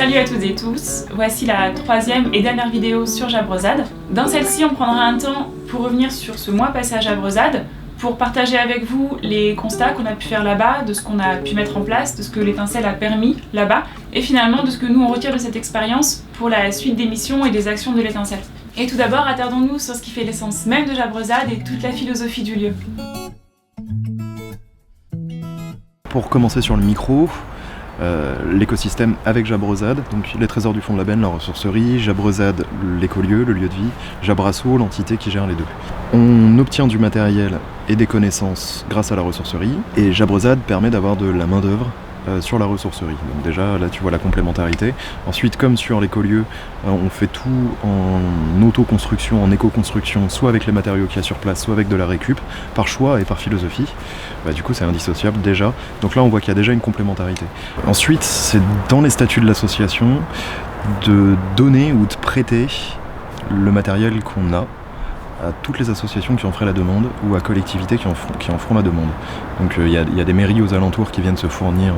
Salut à toutes et tous, voici la troisième et dernière vidéo sur Jabrezade. Dans celle-ci, on prendra un temps pour revenir sur ce mois passé à Jabrezade, pour partager avec vous les constats qu'on a pu faire là-bas, de ce qu'on a pu mettre en place, de ce que l'étincelle a permis là-bas, et finalement de ce que nous on retire de cette expérience pour la suite des missions et des actions de l'étincelle. Et tout d'abord, attardons-nous sur ce qui fait l'essence même de Jabrezade et toute la philosophie du lieu. Pour commencer sur le micro, l'écosystème avec Jabrezade, donc les trésors du fond de la benne, la ressourcerie, Jabrezade, l'écolieu, le lieu de vie, Jabrasso, l'entité qui gère les deux. On obtient du matériel et des connaissances grâce à la ressourcerie, et Jabrezade permet d'avoir de la main-d'œuvre sur la ressourcerie. Donc déjà, là tu vois la complémentarité. Ensuite, comme sur l'écolieu, on fait tout en auto-construction, en éco-construction, soit avec les matériaux qu'il y a sur place, soit avec de la récup, par choix et par philosophie. Du coup, c'est indissociable déjà. Donc là, on voit qu'il y a déjà une complémentarité. Ensuite, c'est dans les statuts de l'association de donner ou de prêter le matériel qu'on a à toutes les associations qui en feraient la demande ou à collectivités qui en feront la demande. Donc il y a des mairies aux alentours qui viennent se fournir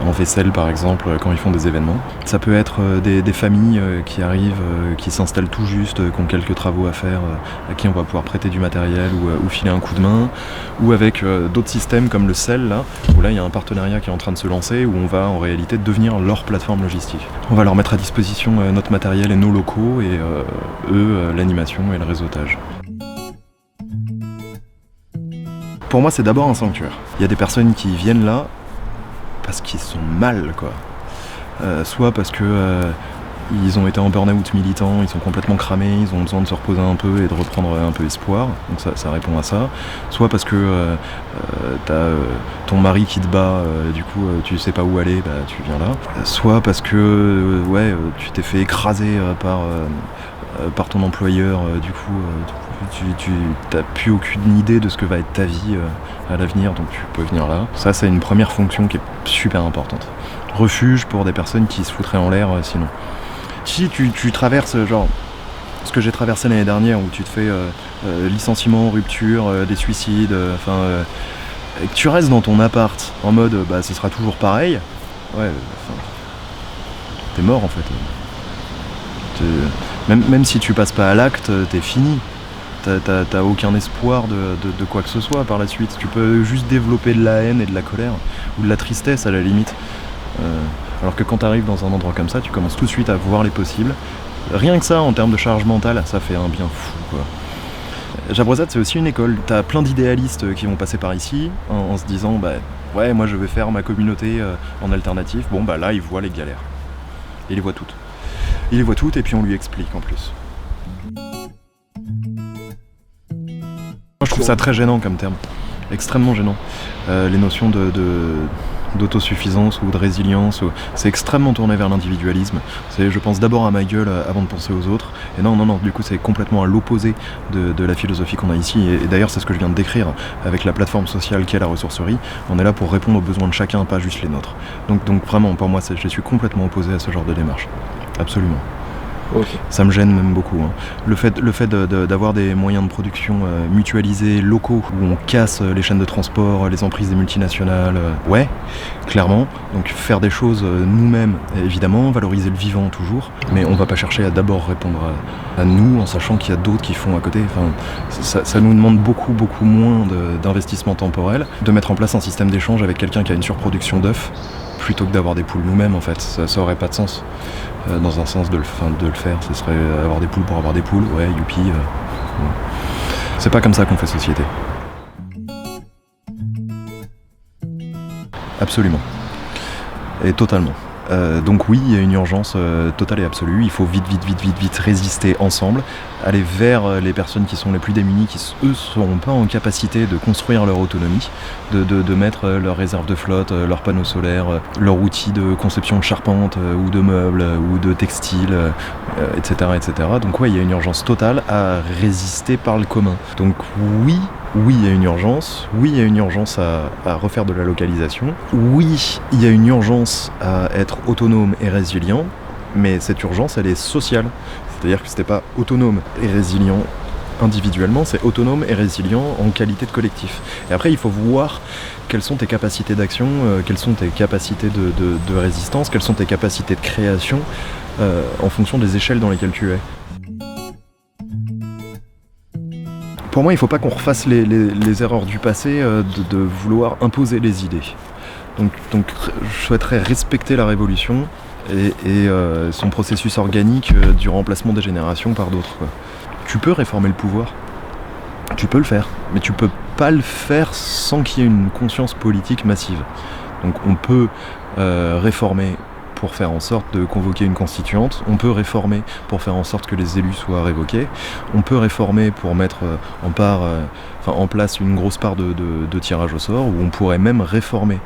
en vaisselle par exemple quand ils font des événements. Ça peut être des familles qui arrivent, qui s'installent tout juste, qui ont quelques travaux à faire, à qui on va pouvoir prêter du matériel ou filer un coup de main, ou avec d'autres systèmes comme le CEL là, où là il y a un partenariat qui est en train de se lancer, où on va en réalité devenir leur plateforme logistique. On va leur mettre à disposition notre matériel et nos locaux et eux l'animation et le réseautage. Pour moi, c'est d'abord un sanctuaire. Il y a des personnes qui viennent là parce qu'ils sont mal, quoi. Soit parce que ils ont été en burn-out militant, ils sont complètement cramés, ils ont besoin de se reposer un peu et de reprendre un peu espoir, donc ça répond à ça. Soit parce que t'as ton mari qui te bat, du coup tu sais pas où aller, tu viens là. Soit parce que tu t'es fait écraser par ton employeur, du coup tu n'as plus aucune idée de ce que va être ta vie à l'avenir, donc tu peux venir là. Ça, c'est une première fonction qui est super importante. Refuge pour des personnes qui se foutraient en l'air sinon. Si tu traverses genre ce que j'ai traversé l'année dernière, où tu te fais licenciement, rupture, des suicides, et que tu restes dans ton appart en mode ce sera toujours pareil, t'es mort en fait. Même si tu passes pas à l'acte, t'es fini. T'as aucun espoir de quoi que ce soit par la suite. Tu peux juste développer de la haine et de la colère, ou de la tristesse à la limite. Alors que quand t'arrives dans un endroit comme ça, tu commences tout de suite à voir les possibles. Rien que ça, en termes de charge mentale, ça fait un bien fou, quoi. Jabrezade, c'est aussi une école. T'as plein d'idéalistes qui vont passer par ici en se disant moi je vais faire ma communauté en alternatif. Là, ils voient les galères. Il les voit toutes. Il les voit toutes et puis on lui explique en plus. Moi, je trouve ça très gênant comme terme, extrêmement gênant. Les notions d'autosuffisance ou de résilience, c'est extrêmement tourné vers l'individualisme. Je pense d'abord à ma gueule avant de penser aux autres. Et non, du coup c'est complètement à l'opposé de la philosophie qu'on a ici. Et d'ailleurs c'est ce que je viens de décrire avec la plateforme sociale qu'est la ressourcerie. On est là pour répondre aux besoins de chacun, pas juste les nôtres. Donc vraiment, pour moi, je suis complètement opposé à ce genre de démarche. Absolument. Okay. Ça me gêne même beaucoup. Le fait d'avoir des moyens de production mutualisés, locaux, où on casse les chaînes de transport, les emprises des multinationales, clairement. Donc faire des choses nous-mêmes, évidemment, valoriser le vivant toujours, mais on va pas chercher à d'abord répondre à nous, en sachant qu'il y a d'autres qui font à côté. Ça nous demande beaucoup moins d'investissement temporel, de mettre en place un système d'échange avec quelqu'un qui a une surproduction d'œufs, plutôt que d'avoir des poules nous-mêmes en fait. Ça aurait pas de sens. Dans un sens de le faire, ce serait avoir des poules pour avoir des poules, youpi. C'est pas comme ça qu'on fait société. Absolument. Et totalement. Donc oui, il y a une urgence totale et absolue. Il faut vite résister ensemble, aller vers les personnes qui sont les plus démunies, qui eux seront pas en capacité de construire leur autonomie, de mettre leurs réserves de flotte, leurs panneaux solaires, leurs outils de conception de charpente ou de meubles ou de textiles, etc. Donc il y a une urgence totale à résister par le commun. Donc oui, il y a une urgence. Oui, il y a une urgence à refaire de la localisation. Oui, il y a une urgence à être autonome et résilient, mais cette urgence, elle est sociale. C'est-à-dire que si t'es pas autonome et résilient, individuellement, c'est autonome et résilient en qualité de collectif. Et après, il faut voir quelles sont tes capacités d'action, quelles sont tes capacités de résistance, quelles sont tes capacités de création en fonction des échelles dans lesquelles tu es. Pour moi, il ne faut pas qu'on refasse les erreurs du passé de vouloir imposer les idées. Donc je souhaiterais respecter la révolution et son processus organique du remplacement des générations par d'autres, quoi. Tu peux réformer le pouvoir, tu peux le faire, mais tu peux pas le faire sans qu'il y ait une conscience politique massive. Donc on peut réformer pour faire en sorte de convoquer une constituante, on peut réformer pour faire en sorte que les élus soient révoqués, on peut réformer pour mettre en place une grosse part de tirage au sort, ou on pourrait même réformer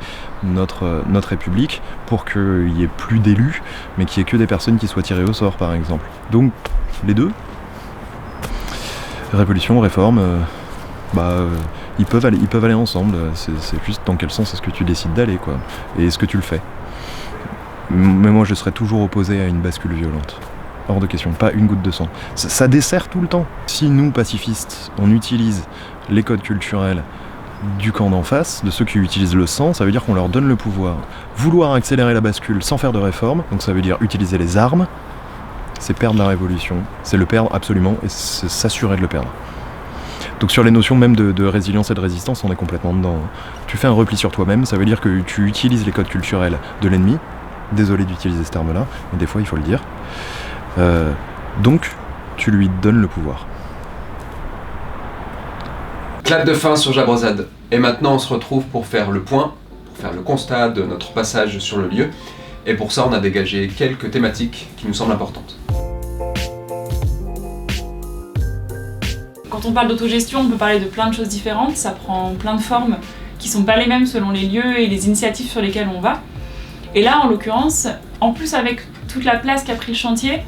notre République pour qu'il n'y ait plus d'élus, mais qu'il n'y ait que des personnes qui soient tirées au sort, par exemple. Donc les deux, révolution, réforme, ils peuvent aller ensemble. C'est juste dans quel sens est-ce que tu décides d'aller, quoi, et est-ce que tu le fais. Mais moi je serais toujours opposé à une bascule violente. Hors de question, pas une goutte de sang. Ça dessert tout le temps. Si nous, pacifistes, on utilise les codes culturels du camp d'en face, de ceux qui utilisent le sang, ça veut dire qu'on leur donne le pouvoir. Vouloir accélérer la bascule sans faire de réforme, donc ça veut dire utiliser les armes, c'est perdre la révolution, c'est le perdre absolument, et c'est s'assurer de le perdre. Donc sur les notions même de résilience et de résistance, on est complètement dedans. Tu fais un repli sur toi-même, ça veut dire que tu utilises les codes culturels de l'ennemi. Désolé d'utiliser ce terme-là, mais des fois il faut le dire. Donc, tu lui donnes le pouvoir. Clap de fin sur Jabrozad. Et maintenant, on se retrouve pour faire le point, pour faire le constat de notre passage sur le lieu. Et pour ça, on a dégagé quelques thématiques qui nous semblent importantes. Quand on parle d'autogestion, on peut parler de plein de choses différentes, ça prend plein de formes qui sont pas les mêmes selon les lieux et les initiatives sur lesquelles on va. Et là, en l'occurrence, en plus avec toute la place qu'a pris le chantier,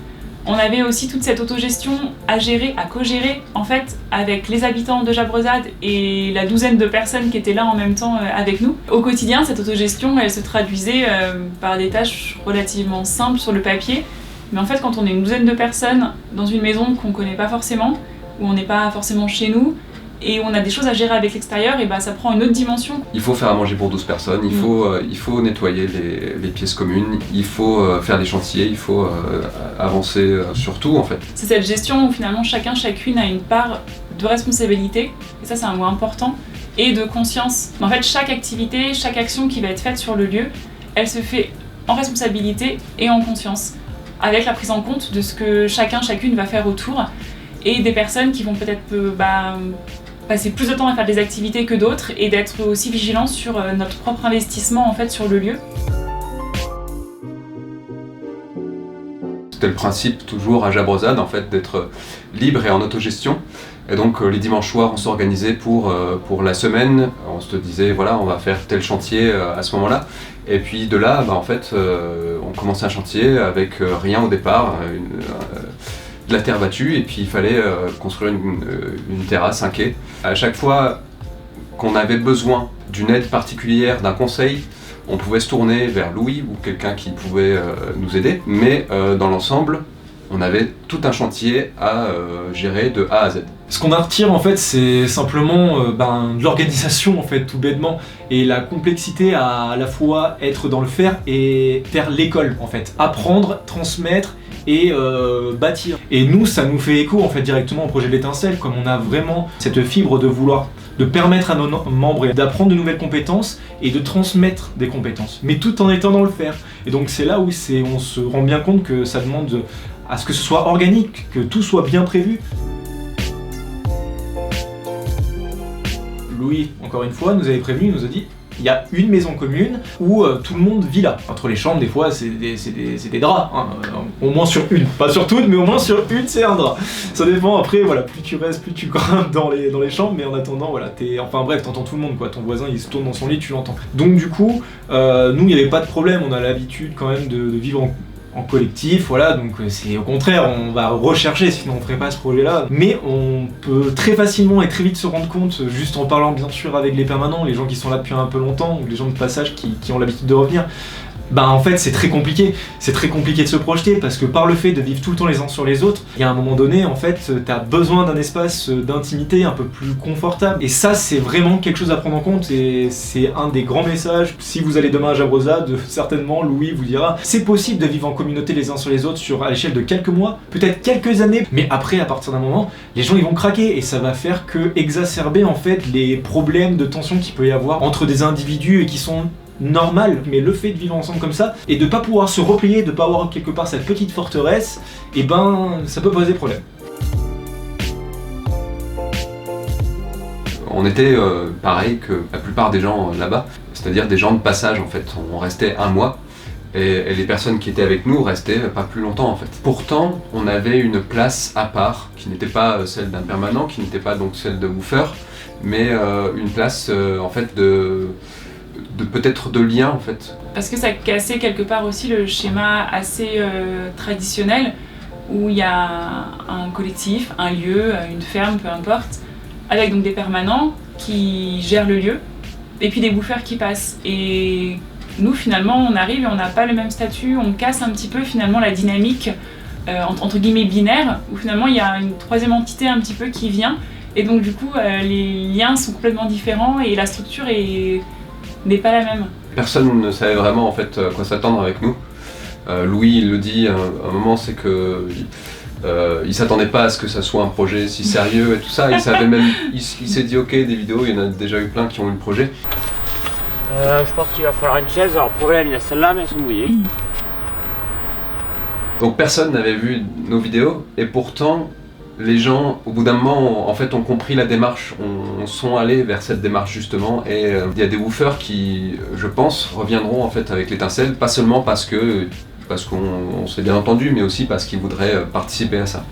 on avait aussi toute cette autogestion à gérer, à co-gérer, en fait, avec les habitants de Jabrozad et la douzaine de personnes qui étaient là en même temps avec nous. Au quotidien, cette autogestion, elle se traduisait par des tâches relativement simples sur le papier, mais en fait, quand on est une douzaine de personnes dans une maison qu'on connaît pas forcément, où on n'est pas forcément chez nous, et on a des choses à gérer avec l'extérieur, et bah ça prend une autre dimension. Il faut faire à manger pour 12 personnes, il faut nettoyer les pièces communes, il faut faire des chantiers, il faut avancer sur tout en fait. C'est cette gestion où finalement chacune a une part de responsabilité, et ça c'est un mot important, et de conscience. En fait, chaque activité, chaque action qui va être faite sur le lieu, elle se fait en responsabilité et en conscience, avec la prise en compte de ce que chacune va faire autour, et des personnes qui vont peut-être passer plus de temps à faire des activités que d'autres et d'être aussi vigilants sur notre propre investissement en fait sur le lieu. C'était le principe toujours à Jabrozad en fait d'être libre et en autogestion. Et donc les dimanches soirs on s'organisait pour la semaine, on se disait voilà on va faire tel chantier à ce moment-là. Et puis de là en fait on commençait un chantier avec rien au départ. De la terre battue et puis il fallait construire une terrasse, un quai. À chaque fois qu'on avait besoin d'une aide particulière, d'un conseil, on pouvait se tourner vers Louis ou quelqu'un qui pouvait nous aider, mais dans l'ensemble, on avait tout un chantier à gérer de A à Z. Ce qu'on en retire en fait, c'est simplement de l'organisation en fait, tout bêtement, et la complexité à la fois être dans le faire et faire l'école en fait, apprendre, transmettre et bâtir. Et nous, ça nous fait écho en fait directement au projet de l'étincelle, comme on a vraiment cette fibre de vouloir de permettre à nos membres d'apprendre de nouvelles compétences et de transmettre des compétences, mais tout en étant dans le faire. Et donc c'est là où on se rend bien compte que ça demande à ce que ce soit organique, que tout soit bien prévu. Louis, encore une fois, nous avait prévenu, il nous a dit il y a une maison commune où tout le monde vit là. Entre les chambres, des fois, c'est des draps. Hein. Au moins sur une. Pas sur toutes, mais au moins sur une, c'est un drap. Ça dépend, après, voilà, plus tu restes, plus tu grimpes dans les chambres, mais en attendant, voilà, enfin bref, t'entends tout le monde, quoi. Ton voisin, il se tourne dans son lit, tu l'entends. Donc du coup, nous, il n'y avait pas de problème, on a l'habitude quand même de vivre en collectif, voilà, donc c'est au contraire, on va rechercher, sinon on ferait pas ce projet-là. Mais on peut très facilement et très vite se rendre compte, juste en parlant bien sûr avec les permanents, les gens qui sont là depuis un peu longtemps, ou les gens de passage qui ont l'habitude de revenir, Bah en fait c'est très compliqué de se projeter parce que par le fait de vivre tout le temps les uns sur les autres, il y a un moment donné en fait t'as besoin d'un espace d'intimité un peu plus confortable et ça c'est vraiment quelque chose à prendre en compte et c'est un des grands messages. Si vous allez demain à Jabrozade, certainement Louis vous dira c'est possible de vivre en communauté les uns sur les autres à l'échelle de quelques mois, peut-être quelques années, mais après à partir d'un moment les gens ils vont craquer et ça va faire que exacerber en fait les problèmes de tension qu'il peut y avoir entre des individus et qui sont normal, mais le fait de vivre ensemble comme ça et de pas pouvoir se replier, de pas avoir quelque part cette petite forteresse, et ben ça peut poser problème. On était pareil que la plupart des gens là-bas, c'est-à-dire des gens de passage en fait. On restait un mois et les personnes qui étaient avec nous restaient pas plus longtemps en fait. Pourtant, on avait une place à part qui n'était pas celle d'un permanent, qui n'était pas donc celle de woofer, mais une place en fait de peut-être de lien en fait. Parce que ça cassait quelque part aussi le schéma assez traditionnel où il y a un collectif, un lieu, une ferme, peu importe, avec donc des permanents qui gèrent le lieu et puis des bouffeurs qui passent. Et nous finalement on arrive et on n'a pas le même statut, on casse un petit peu finalement la dynamique entre guillemets binaire où finalement il y a une troisième entité un petit peu qui vient et donc du coup les liens sont complètement différents et la structure n'est pas la même. Personne ne savait vraiment en fait à quoi s'attendre avec nous. Louis il le dit à un moment, c'est que il s'attendait pas à ce que ça soit un projet si sérieux et tout ça. Il savait même, il s'est dit ok, des vidéos, il y en a déjà eu plein qui ont eu le projet. Je pense qu'il va falloir une chaise. Alors pour problème il y a celle-là mais elles sont mouillées. Donc personne n'avait vu nos vidéos et pourtant les gens, au bout d'un moment, en fait, ont compris la démarche, on sont allés vers cette démarche justement, et il y a des woofers qui, je pense, reviendront en fait avec l'étincelle, pas seulement parce qu'on s'est bien entendu, mais aussi parce qu'ils voudraient participer à ça.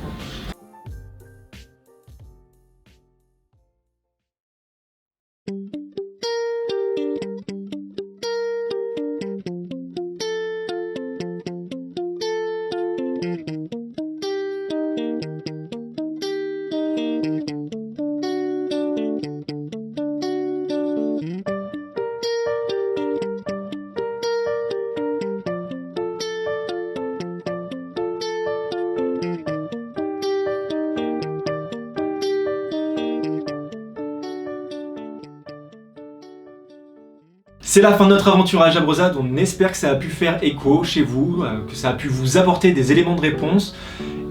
C'est la fin de notre aventure à Jabrozade, on espère que ça a pu faire écho chez vous, que ça a pu vous apporter des éléments de réponse.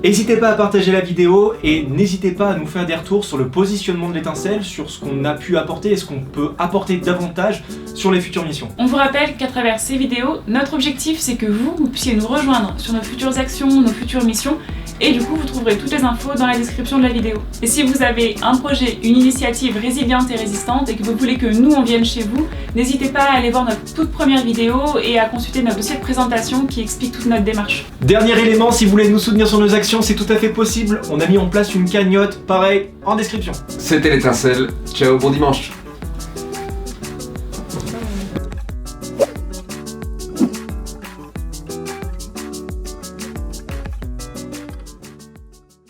N'hésitez pas à partager la vidéo et n'hésitez pas à nous faire des retours sur le positionnement de l'étincelle, sur ce qu'on a pu apporter et ce qu'on peut apporter davantage sur les futures missions. On vous rappelle qu'à travers ces vidéos, notre objectif c'est que vous puissiez nous rejoindre sur nos futures actions, nos futures missions, et du coup vous trouverez toutes les infos dans la description de la vidéo. Et si vous avez un projet, une initiative résiliente et résistante et que vous voulez que nous on vienne chez vous, n'hésitez pas à aller voir notre toute première vidéo et à consulter notre dossier de présentation qui explique toute notre démarche. Dernier élément, si vous voulez nous soutenir sur nos actions, c'est tout à fait possible. On a mis en place une cagnotte, pareil, en description. C'était l'étincelle, ciao, bon dimanche.